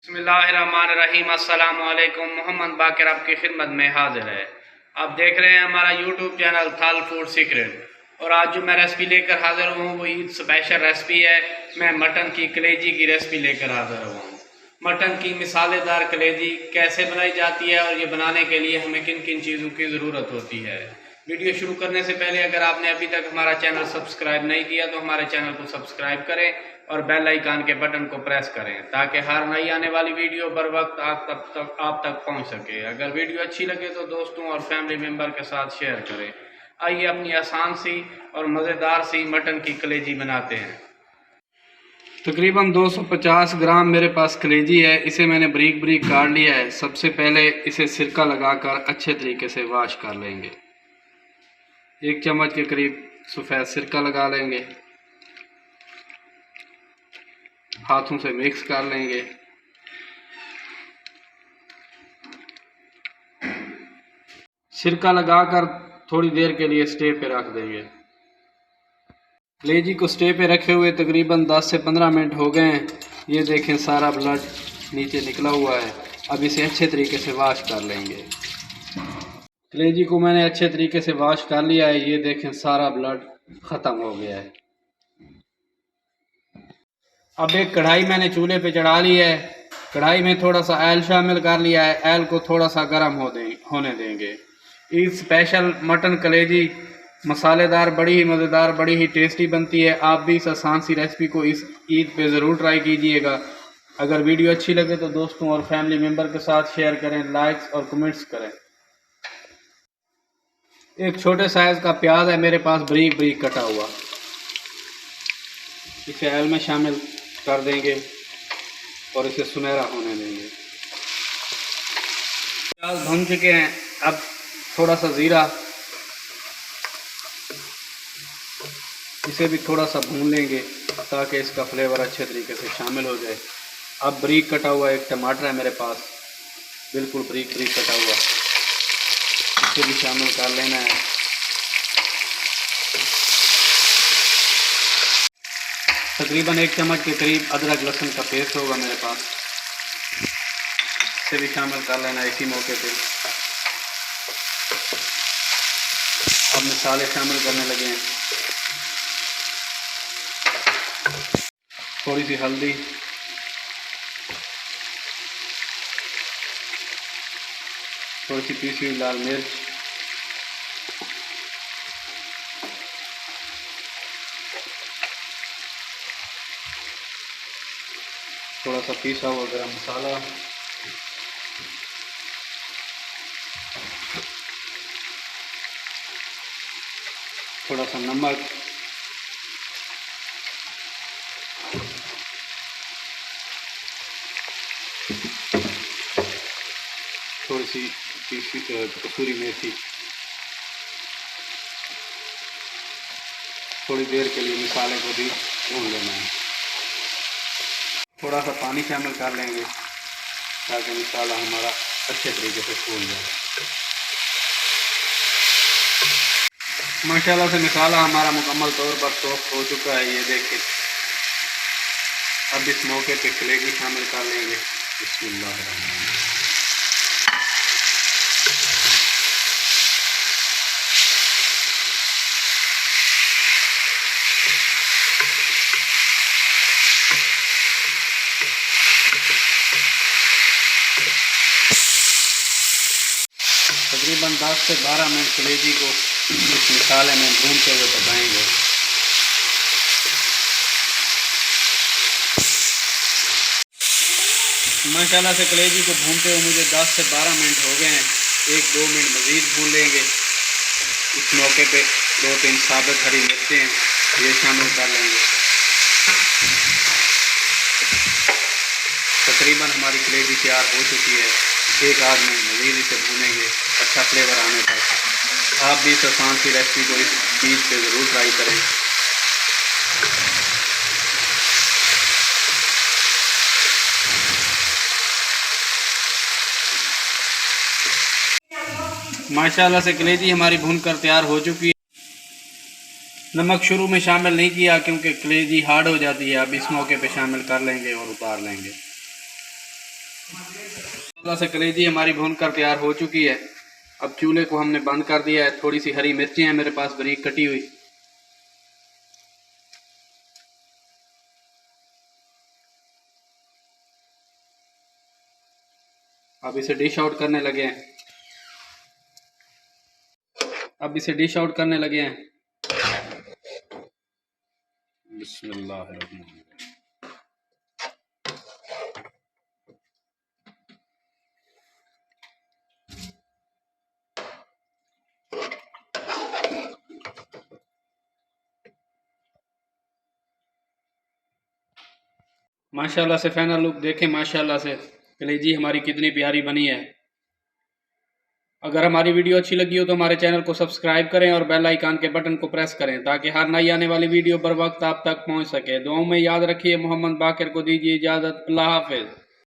बिस्मिल्लाहिर्रहमानिर्रहीम। अस्सलाम वालेकुम। मोहम्मद बाकर आपकी खिदमत में हाजिर है। आप देख रहे हैं हमारा यूट्यूब चैनल थाल फूड सीक्रेट। और आज जो मैं रेसिपी लेकर हाजिर हूँ वो ईद स्पेशल रेसिपी है। मैं मटन की कलेजी की रेसिपी लेकर हाजिर हूँ। मटन की मिसालेदार कलेजी कैसे बनाई जाती है और ये बनाने के लिए हमें किन किन चीज़ों की ज़रूरत होती है। वीडियो शुरू करने से पहले अगर आपने अभी तक हमारा चैनल सब्सक्राइब नहीं किया तो हमारे चैनल को सब्सक्राइब करें और बेल आइकन के बटन को प्रेस करें ताकि हर नई आने वाली वीडियो बर वक्त आप तक पहुंच सके। अगर वीडियो अच्छी लगे तो दोस्तों और फैमिली मेम्बर के साथ शेयर करें। आइए अपनी आसान सी और मज़ेदार सी मटन की कलेजी बनाते हैं। तकरीबन 250 ग्राम मेरे पास कलेजी है। इसे मैंने बारीक बारीक काट लिया है। सबसे पहले इसे सिरका लगाकर अच्छे तरीके से वॉश कर लेंगे। 1 चम्मच के करीब सफ़ेद सिरका लगा लेंगे। हाथों से मिक्स कर लेंगे। सिरका लगाकर थोड़ी देर के लिए स्टे पे रख देंगे। कलेजी को स्टे पे रखे हुए तकरीबन 10 से 15 मिनट हो गए हैं। ये देखें सारा ब्लड नीचे निकला हुआ है। अब इसे अच्छे तरीके से वॉश कर लेंगे। कलेजी को मैंने अच्छे तरीके से वॉश कर लिया है। ये देखें सारा ब्लड ख़त्म हो गया है। अब एक कढ़ाई मैंने चूल्हे पे चढ़ा ली है। कढ़ाई में थोड़ा सा ऑयल शामिल कर लिया है। ऑयल को थोड़ा सा गर्म होने देंगे। ईद स्पेशल मटन कलेजी मसालेदार, बड़ी ही मज़ेदार, बड़ी ही टेस्टी बनती है। आप भी इस आसान सी रेसिपी को इस ईद पे ज़रूर ट्राई कीजिएगा। अगर वीडियो अच्छी लगे तो दोस्तों और फैमिली मेम्बर के साथ शेयर करें, लाइक्स और कमेंट्स करें। एक छोटे साइज़ का प्याज है मेरे पास, बारीक बारीक कटा हुआ, इसे ऑयल में शामिल कर देंगे और इसे सुनहरा होने देंगे। प्याज भून चुके हैं। अब थोड़ा सा ज़ीरा, इसे भी थोड़ा सा भून लेंगे ताकि इसका फ्लेवर अच्छे तरीके से शामिल हो जाए। अब बारीक कटा हुआ एक टमाटर है मेरे पास, बिल्कुल बारीक बारीक कटा हुआ, इसे भी शामिल कर लेना है। तकरीबन 1 चम्मच के करीब अदरक लहसुन का पेस्ट होगा मेरे पास, इसे भी शामिल कर लेना है इसी मौके पे। अब मसाले शामिल करने लगे हैं। थोड़ी सी हल्दी, थोड़ी सी पीसी हुई लाल मिर्च, थोड़ा सा पीसा हुआ गरम मसाला, थोड़ा सा नमक, थोड़ी सी कसूरी मेथी। थोड़ी देर के लिए मसाले को भी भून लेना है। थोड़ा सा पानी शामिल कर लेंगे ताकि मसाला हमारा अच्छे तरीके से फूल जाए। माशाल्लाह से मसाला हमारा मुकम्मल तौर पर सॉफ्ट हो चुका है। ये देखें। अब इस मौके पे कलेजी शामिल कर लेंगे। बिस्मिल्लाह। तकरीबन 10 से 12 मिनट कलेजी को इस मसाले में भूनते हुए पकाएंगे। माशाल्लाह से कलेजी को भूनते हुए मुझे 10 से 12 मिनट हो गए हैं। 1-2 मिनट मज़ीद भून लेंगे। इस मौके पे 2-3 साबुत हरी मिर्चें हैं, ये शामिल कर लेंगे। तकरीबन हमारी कलेजी तैयार हो चुकी है। 1-8 मिनट मज़ीद इसे भूनेंगे अच्छा फ्लेवर आने तक। आप भी इस आसान सी रेसिपी को इस चीज़ पे ज़रूर ट्राई करें। माशाल्लाह से कलेजी हमारी भूनकर तैयार हो चुकी है। नमक शुरू में शामिल नहीं किया क्योंकि कलेजी हार्ड हो जाती है। अब इस मौके पे शामिल कर लेंगे और उतार लेंगे। से कलेजी हमारी भून कर तैयार हो चुकी है। अब चूल्हे को हमने बंद कर दिया है। थोड़ी सी हरी मिर्चें हैं मेरे पास बारीक कटी हुई। अब इसे डिश आउट करने लगे हैं। बिस्मिल्लाहिर्रहमानिर्रहीम। माशाल्लाह से फाइनल लुक देखें। माशाल्लाह से कलेजी हमारी कितनी प्यारी बनी है। अगर हमारी वीडियो अच्छी लगी हो तो हमारे चैनल को सब्सक्राइब करें और बेल आइकन के बटन को प्रेस करें ताकि हर नई आने वाली वीडियो बर वक्त आप तक पहुंच सके। दुआओं में याद रखिए। मोहम्मद बाकिर को दीजिए इजाज़त। अल्लाह हाफिज़।